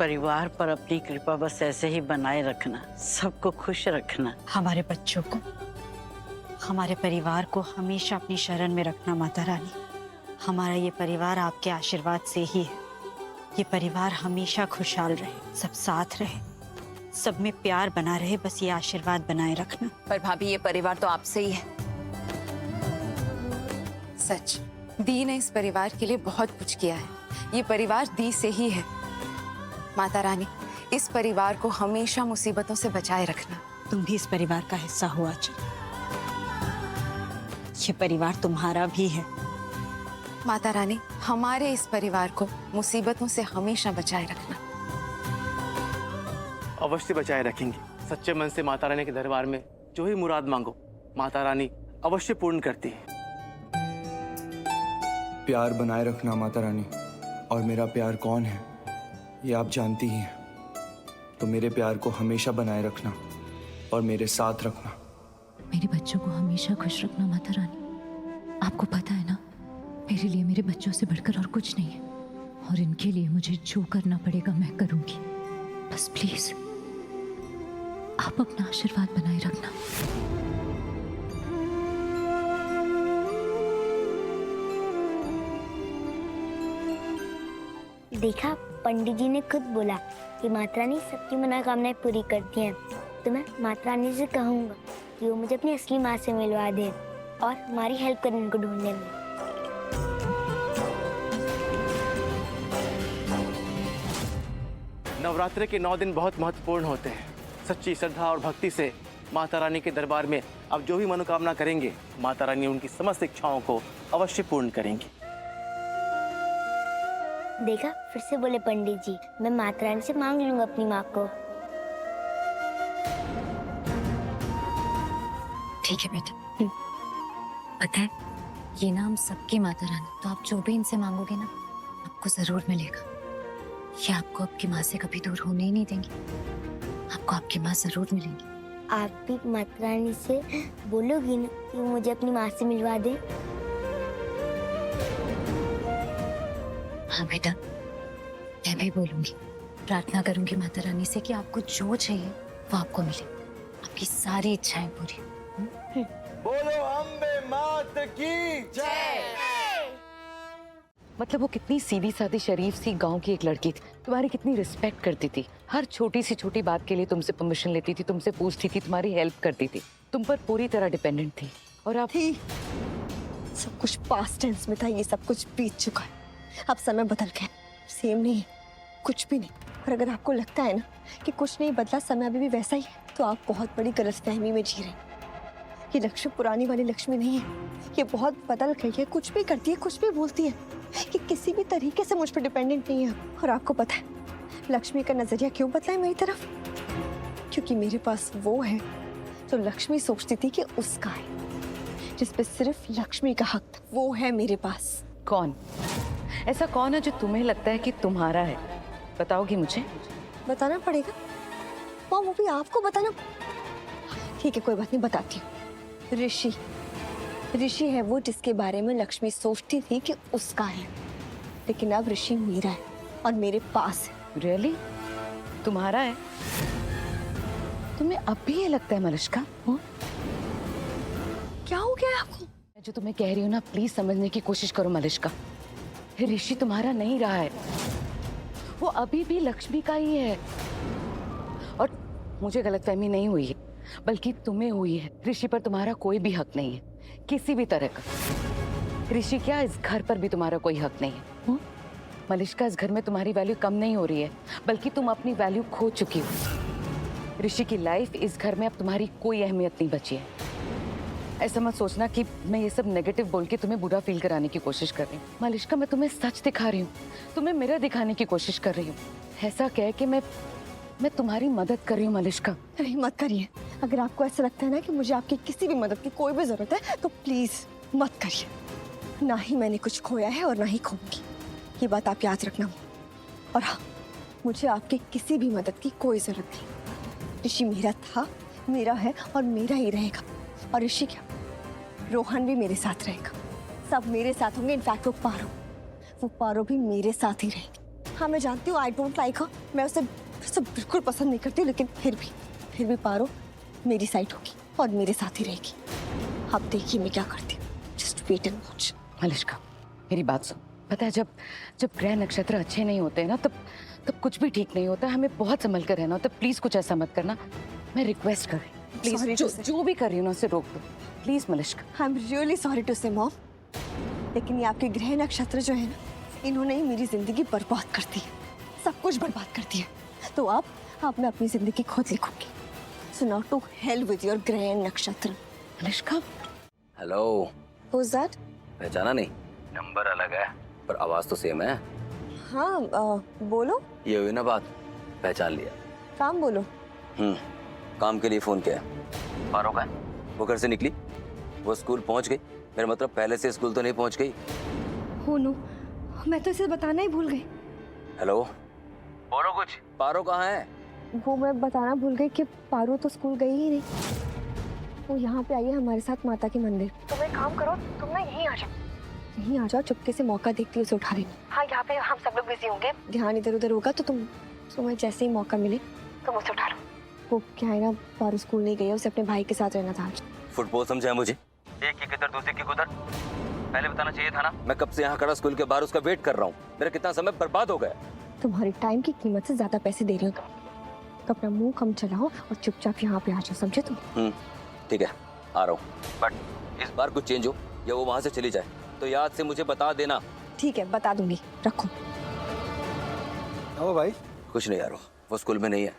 परिवार पर अपनी कृपा बस ऐसे ही बनाए रखना, सबको खुश रखना। हमारे बच्चों को, हमारे परिवार को हमेशा अपनी शरण में रखना माता रानी। हमारा ये परिवार आपके आशीर्वाद से ही है। ये परिवार हमेशा खुशहाल रहे, सब साथ रहे, सब में प्यार बना रहे, बस ये आशीर्वाद बनाए रखना। पर भाभी, ये परिवार तो आपसे ही है। सच, दी ने इस परिवार के लिए बहुत कुछ किया है। ये परिवार दी से ही है। माता रानी, इस परिवार को हमेशा मुसीबतों से बचाए रखना। तुम भी इस परिवार का हिस्सा हो आंचल। ये परिवार तुम्हारा भी है। माता रानी, हमारे इस परिवार को मुसीबतों से हमेशा बचाए रखना। अवश्य बचाए रखेंगे। सच्चे मन से माता रानी के दरबार में जो ही मुराद मांगो, माता रानी अवश्य पूर्ण करती है। प्यार बनाए रखना माता रानी, और मेरा प्यार कौन है ये आप जानती ही हैं। तो मेरे प्यार को हमेशा बनाए रखना और मेरे साथ रखना। मेरे बच्चों को हमेशा खुश रखना माता रानी। आपको पता है ना, मेरे लिए मेरे बच्चों से बढ़कर और कुछ नहीं है, और इनके लिए मुझे जो करना पड़ेगा मैं करूंगी। बस प्लीज आप अपना आशीर्वाद बनाए रखना। देखा, पंडित जी ने खुद बोला कि माता रानी सबकी मनोकामनाएं पूरी करती हैं। तो मैं माता रानी से कहूंगा कि वो मुझे अपनी असली माँ से मिलवा दे और हमारी हेल्प करें उनको ढूंढने में। नवरात्रि के 9 दिन बहुत महत्वपूर्ण होते हैं। सच्ची श्रद्धा और भक्ति से माता रानी के दरबार में आप जो भी मनोकामना करेंगे, माता रानी उनकी समस्त इच्छाओं को अवश्य पूर्ण करेंगी। देखा, फिर से बोले पंडित जी, मैं माता रानी से मांग लूंगा अपनी माँ को। ठीक है बेटा। पता है, ये नाम सबकी माता रानी, तो आप जो भी इनसे मांगोगे ना, आपको जरूर मिलेगा। ये आपको आपकी माँ से कभी दूर होने ही नहीं देंगी। आपको आपकी माँ जरूर मिलेंगी। आप भी माता रानी से बोलोगी ना कि वो मुझे अपनी माँ से मिलवा दे? हाँ बेटा, मैं भी बोलूंगी, प्रार्थना करूंगी माता रानी से कि आपको जो चाहिए वो आपको मिले, आपकी सारी इच्छाएं पूरी। बोलो अम्बे मात की जय। मतलब वो कितनी सीधी सादी शरीफ सी गांव की एक लड़की थी, तुम्हारी कितनी रिस्पेक्ट करती थी, हर छोटी सी छोटी बात के लिए तुमसे परमिशन लेती थी, तुमसे पूछती थी, तुम्हारी हेल्प करती थी, तुम पर पूरी तरह डिपेंडेंट थी। और अब सब कुछ पास्ट टेंस में था, ये सब कुछ बीत चुका है। अब समय बदल गया, सेम नहीं है, कुछ भी नहीं। और अगर आपको लगता है ना कि कुछ नहीं बदला, समय अभी भी वैसा ही है, तो आप बहुत बड़ी गलतफहमी में जी रहे हैं। ये लक्ष्मी पुरानी वाली लक्ष्मी नहीं है, ये बहुत बदल गई है, कुछ भी करती है, कुछ भी बोलती है, कि किसी भी तरीके से मुझ पर डिपेंडेंट नहीं है। और आपको पता है लक्ष्मी का नजरिया क्यों बदला है मेरी तरफ? क्योंकि मेरे पास वो है जो लक्ष्मी सोचती थी कि उसका है, जिस पे सिर्फ लक्ष्मी का हक था, वो है मेरे पास। कौन ऐसा कौन है जो तुम्हें लगता है कि तुम्हारा है? बताओगी मुझे? बताना पड़ेगा, वो भी आपको बताना। ठीक है, कोई बात नहीं, बताती हूँ। ऋषि, ऋषि है वो जिसके बारे में लक्ष्मी सोचती थी कि उसका है, लेकिन अब ऋषि मेरा है और मेरे पास है। रियली? तुम्हारा है? तुम्हें अब भी ये लगता है मलिष्का? क्या हो गया आपको? मैं जो तुम्हें कह रही हूँ ना, प्लीज समझने की कोशिश करो मलिष्का। ऋषि तुम्हारा नहीं रहा है, वो अभी भी लक्ष्मी का ही है। और मुझे गलतफहमी नहीं हुई है, बल्कि तुम्हें हुई है। ऋषि पर तुम्हारा कोई भी हक नहीं है, किसी भी तरह का। ऋषि क्या, इस घर पर भी तुम्हारा कोई हक नहीं है। मलिष्का, इस घर में तुम्हारी वैल्यू कम नहीं हो रही है, बल्कि तुम अपनी वैल्यू खो चुकी हो। ऋषि की लाइफ इस घर में अब तुम्हारी कोई अहमियत नहीं बची है। ऐसा मत सोचना कि मैं ये सब नेगेटिव बोल के तुम्हें बुरा फील कराने की कोशिश कर रही हूँ। मलिष्का, मैं तुम्हें सच दिखा रही हूँ, तुम्हें मिरर दिखाने की कोशिश कर रही हूँ। ऐसा कह के मैं तुम्हारी मदद कर रही हूँ मलिष्का। नहीं, मत करिए। अगर आपको ऐसा लगता है ना कि मुझे आपकी किसी भी मदद की कोई भी जरूरत है, तो प्लीज मत करिए। ना ही मैंने कुछ खोया है और ना ही खोऊंगी, ये बात आप याद रखना। और हाँ, मुझे आपकी किसी भी मदद की कोई जरूरत नहीं। ऋषि मेरा था, मेरा है और मेरा ही रहेगा। और ऋषि क्या, रोहन भी मेरे साथ रहेगा, सब मेरे साथ होंगे। इनफैक्ट वो पारो भी मेरे साथ ही रहेगी। हाँ मैं जानती हूँ आई डोंट लाइक हर, मैं उसे बिल्कुल पसंद नहीं करती हूँ, लेकिन फिर भी पारो मेरी साइड होगी और मेरे साथ ही रहेगी। आप देखिए मैं क्या करती हूँ, just wait and watch. Malishka मेरी बात सुन, पता है जब ग्रह नक्षत्र अच्छे नहीं होते हैं ना, तब कुछ भी ठीक नहीं होता है। हमें बहुत संभल कर रहना होता है। प्लीज कुछ ऐसा मत करना, मैं रिक्वेस्ट कर रही हूँ। प्लीज जो भी कर रही हूँ ना उसे रोक दो please Malishka. I am really sorry to say mom, लेकिन ये आपके ग्रह नक्षत्र जो है ना, इन्होंने ही मेरी जिंदगी बर्बाद कर दी है, सब कुछ बर्बाद कर दिया। तो अब मैं अपनी जिंदगी खुद लिखूंगी। So now to hell with your ग्रह नक्षत्र। Malishka hello, Who's that? पहचाना नहीं? नंबर अलग है पर आवाज तो सेम है। हाँ बोलो। ये हुई ना बात, पहचान लिया। काम बोलो। काम के लिए फोन किया। फारूक है, वो घर से निकली, वो स्कूल पहुंच गई। मेरा मतलब पहले से स्कूल तो नहीं पहुंच गई। हो नो, मैं तो इसे बताना ही भूल गई। हेलो, बोलो कुछ। पारो कहाँ है? वो मैं बताना भूल गई कि पारो तो स्कूल गई ही नहीं। वो यहाँ पे आई है हमारे साथ माता के मंदिर। तुम एक काम करो, तुम ना यहीं आ जाओ, यहीं आ जाओ, चुपके से मौका देखती उसे उठा लेना। हाँ यहाँ पे हम सब लोग बिजी होंगे, ध्यान इधर उधर होगा तो तुम्हें जैसे ही मौका मिले तुम उसे उठा लो। वो क्या है ना, पारो स्कूल नहीं गई है, उसे अपने भाई के साथ रहना था आज। फुटबॉल समझा है मुझे, एक की किधर दूसरे की उधर। पहले बताना चाहिए था ना। मैं कब से यहाँ खड़ा स्कूल के बाहर उसका वेट कर रहा हूँ। मेरा कितना समय बर्बाद हो गया। तुम्हारे टाइम की कीमत से ज्यादा पैसे दे रही हूँ तो अपना मुंह कम चलाओ और चुपचाप यहाँ पे आ जाओ, समझे तुम? ठीक है, आ रहा हूँ। बट इस बार कुछ चेंज हो या वो वहाँ से चली जाए तो याद से मुझे बता देना। ठीक है, बता दूंगी, रखो। ओ भाई, कुछ नहीं यार, वो स्कूल में नहीं है।